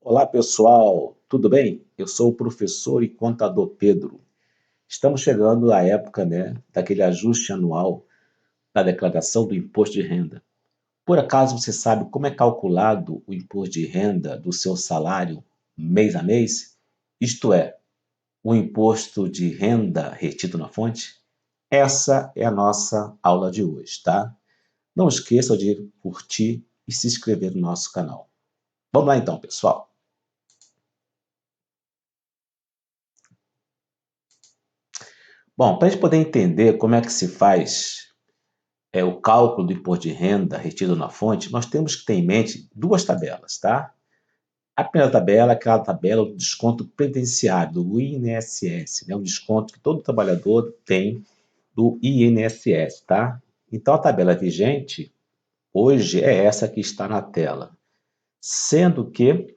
Olá pessoal, tudo bem? Eu sou o professor e contador Pedro. Estamos chegando à época, daquele ajuste anual da declaração do imposto de renda. Por acaso você sabe como é calculado o imposto de renda do seu salário mês a mês? Isto é, o imposto de renda retido na fonte? Essa é a nossa aula de hoje, tá? Não esqueça de curtir e se inscrever no nosso canal. Vamos lá então, pessoal. Bom, para a gente poder entender como é que se faz o cálculo do imposto de renda retido na fonte, nós temos que ter em mente duas tabelas, tá? A primeira tabela é aquela tabela do desconto previdenciário, do INSS, né? O desconto que todo trabalhador tem do INSS, tá? Então, a tabela vigente hoje é essa que está na tela, sendo que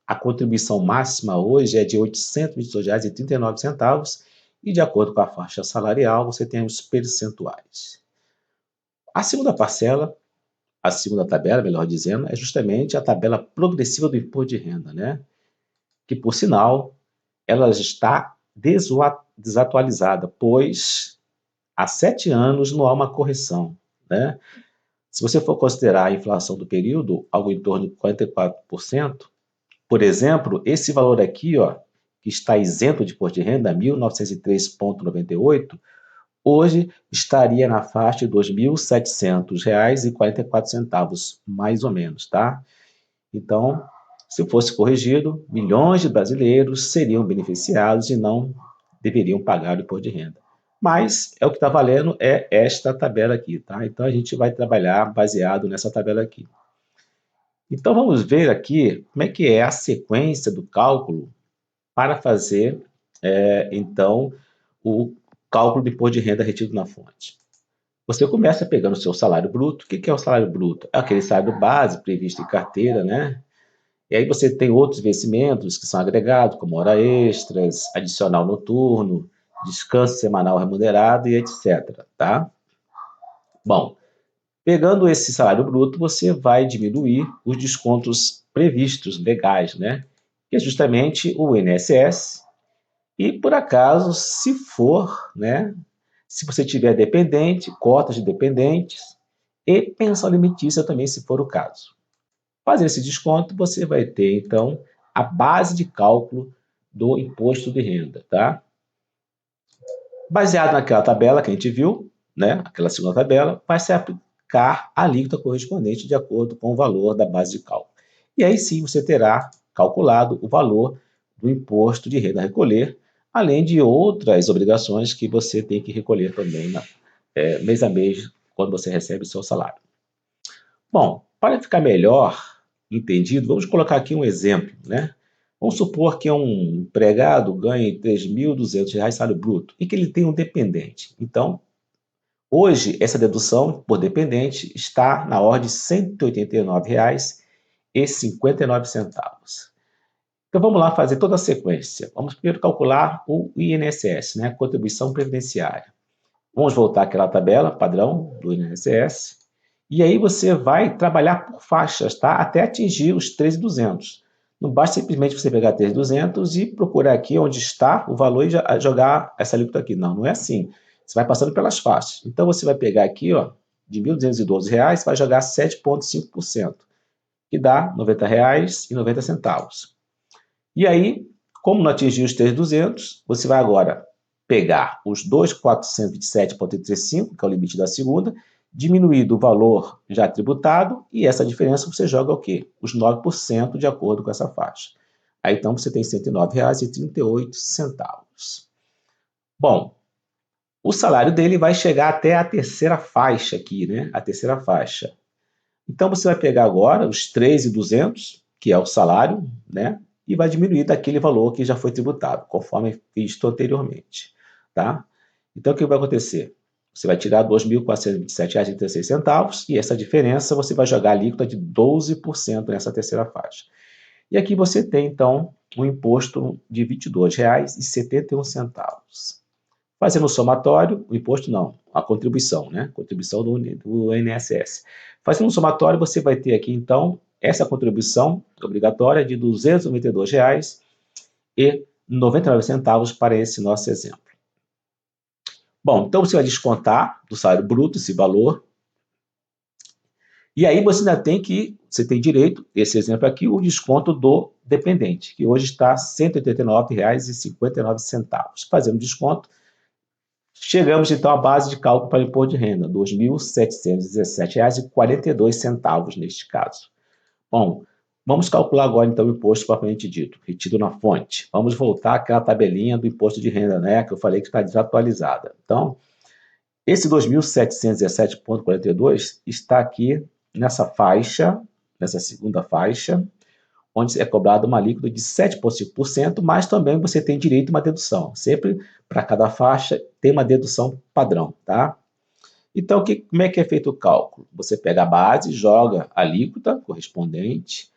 a contribuição máxima hoje é de R$ 822,39 e, de acordo com a faixa salarial, você tem os percentuais. A segunda parcela, a segunda tabela, melhor dizendo, é justamente a tabela progressiva do imposto de renda, né? Que, por sinal, ela está desatualizada, pois há 7 anos não há uma correção, né? Se você for considerar a inflação do período, algo em torno de 44%, por exemplo, esse valor aqui, ó, que está isento de imposto de renda, 1.903,98, hoje estaria na faixa de R$ 2.700,44, mais ou menos, tá? Então, se fosse corrigido, milhões de brasileiros seriam beneficiados e não deveriam pagar o imposto de renda. Mas é o que está valendo é esta tabela aqui, tá? Então a gente vai trabalhar baseado nessa tabela aqui. Então vamos ver aqui como é que é a sequência do cálculo para fazer, então, o cálculo do imposto de renda retido na fonte. Você começa pegando o seu salário bruto. O que é o salário bruto? É aquele salário base previsto em carteira, né? E aí você tem outros vencimentos que são agregados, como hora extras, adicional noturno, descanso semanal remunerado e etc, tá? Bom, pegando esse salário bruto, você vai diminuir os descontos previstos legais, né? Que é justamente o INSS e, por acaso, se for, né? Se você tiver dependente, cotas de dependentes e pensão alimentícia também, se for o caso. Fazendo esse desconto, você vai ter, então, a base de cálculo do imposto de renda, tá? Baseado naquela tabela que a gente viu, né? Aquela segunda tabela, vai se aplicar a alíquota correspondente de acordo com o valor da base de cálculo. E aí sim você terá calculado o valor do imposto de renda a recolher, além de outras obrigações que você tem que recolher também mês a mês, quando você recebe o seu salário. Bom, para ficar melhor entendido, vamos colocar aqui um exemplo, né? Vamos supor que um empregado ganhe R$ 3.200 salário bruto e que ele tem um dependente. Então, hoje, essa dedução por dependente está na ordem de R$ 189,59. Então, vamos lá fazer toda a sequência. Vamos primeiro calcular o INSS, né? Contribuição Previdenciária. Vamos voltar àquela tabela padrão do INSS. E aí você vai trabalhar por faixas, tá? Até atingir os 13.200. Não basta simplesmente você pegar 13.200 e procurar aqui onde está o valor e jogar essa alíquota aqui. Não, não é assim. Você vai passando pelas faixas. Então você vai pegar aqui, ó, de R$ 1.212, vai jogar 7,5%, que dá R$ 90,90. E aí, como não atingiu os 3.200, você vai agora pegar os 2.427,35, que é o limite da segunda, diminuir do valor já tributado, e essa diferença você joga o quê? Os 9% de acordo com essa faixa. Aí então você tem R$ 109,38. Bom, o salário dele vai chegar até a terceira faixa aqui, né? A terceira faixa. Então você vai pegar agora os 13.200, que é o salário, né? E vai diminuir daquele valor que já foi tributado, conforme visto anteriormente, tá? Então o que vai acontecer? Você vai tirar R$ 2.427,36 e essa diferença você vai jogar a alíquota de 12% nessa terceira faixa. E aqui você tem, então, um imposto de R$ 22,71. Fazendo o somatório, o imposto não, a contribuição, né? Contribuição do INSS. Fazendo um somatório, você vai ter aqui, então, essa contribuição obrigatória é de R$ 292,99 para esse nosso exemplo. Bom, então você vai descontar do salário bruto esse valor. E aí você ainda você tem direito, esse exemplo aqui, o desconto do dependente, que hoje está R$ 189,59. Fazendo desconto, chegamos então à base de cálculo para o imposto de renda, R$ 2.717,42 neste caso. Bom, vamos calcular agora então o imposto propriamente dito, retido na fonte. Vamos voltar àquela tabelinha do imposto de renda, né, que eu falei que está desatualizada. Então, esse 2.717,42 está aqui nessa faixa, nessa segunda faixa, onde é cobrado uma alíquota de 7,5%, mas também você tem direito a uma dedução. Sempre para cada faixa tem uma dedução padrão, tá? Então, como é que é feito o cálculo? Você pega a base, joga a alíquota correspondente,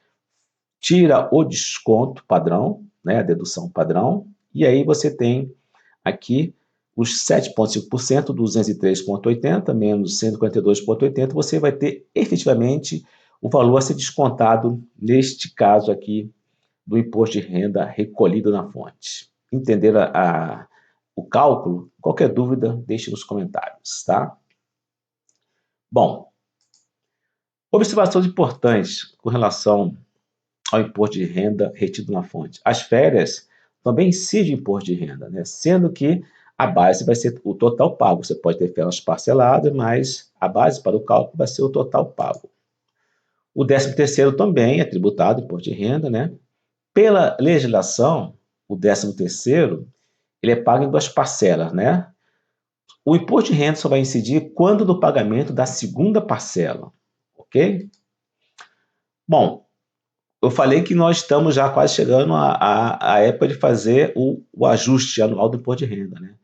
tira o desconto padrão, né, a dedução padrão, e aí você tem aqui os 7,5%, 203,80 menos 142,80, você vai ter efetivamente o valor a ser descontado, neste caso aqui, do imposto de renda recolhido na fonte. Entenderam o cálculo? Qualquer dúvida, deixe nos comentários, tá? Bom, observações importantes com relação ao imposto de renda retido na fonte. As férias também incidem imposto de renda, né? Sendo que a base vai ser o total pago. Você pode ter férias parceladas, mas a base para o cálculo vai ser o total pago. O 13º também é tributado imposto de renda, né? Pela legislação, o 13º, ele é pago em 2 parcelas, né? O imposto de renda só vai incidir quando no pagamento da segunda parcela, ok? Bom, eu falei que nós estamos já quase chegando à época de fazer o ajuste anual do imposto de renda, né?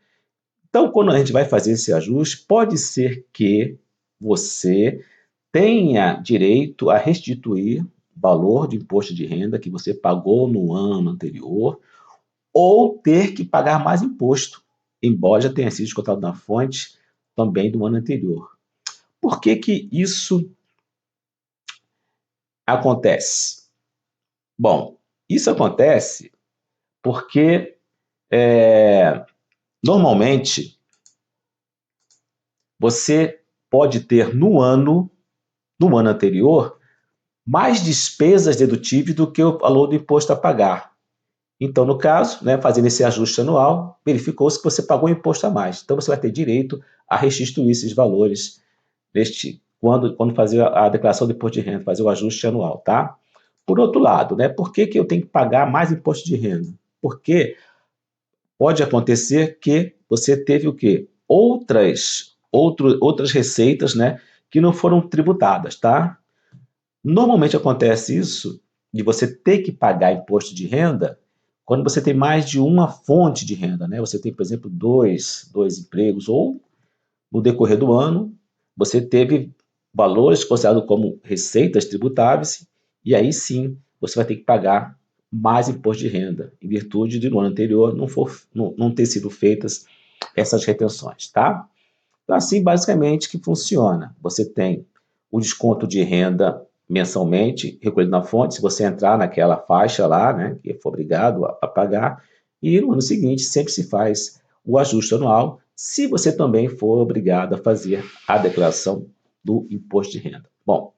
Então, quando a gente vai fazer esse ajuste, pode ser que você tenha direito a restituir valor de imposto de renda que você pagou no ano anterior, ou ter que pagar mais imposto, embora já tenha sido descontado na fonte também do ano anterior. Por que que isso acontece? Bom, isso acontece porque normalmente você pode ter no ano anterior mais despesas dedutíveis do que o valor do imposto a pagar. Então, no caso, né, fazendo esse ajuste anual, verificou-se que você pagou um imposto a mais. Então, você vai ter direito a restituir esses valores quando fazer a declaração do imposto de renda, fazer o ajuste anual, tá? Por outro lado, né, por que eu tenho que pagar mais imposto de renda? Porque pode acontecer que você teve o quê? Outras receitas, né, que não foram tributadas, tá? Normalmente acontece isso de você ter que pagar imposto de renda quando você tem mais de uma fonte de renda, né? Você tem, por exemplo, dois empregos, ou no decorrer do ano, você teve valores considerados como receitas tributáveis, e aí sim você vai ter que pagar mais imposto de renda, em virtude de no ano anterior não ter sido feitas essas retenções, tá? Então, assim, basicamente, que funciona. Você tem o desconto de renda mensalmente, recolhido na fonte, se você entrar naquela faixa lá, né, que for obrigado a pagar, e no ano seguinte sempre se faz o ajuste anual, se você também for obrigado a fazer a declaração do imposto de renda. Bom,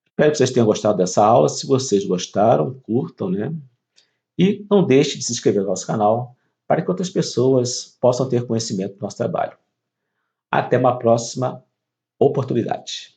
espero que vocês tenham gostado dessa aula. Se vocês gostaram, curtam, né? E não deixe de se inscrever no nosso canal para que outras pessoas possam ter conhecimento do nosso trabalho. Até uma próxima oportunidade.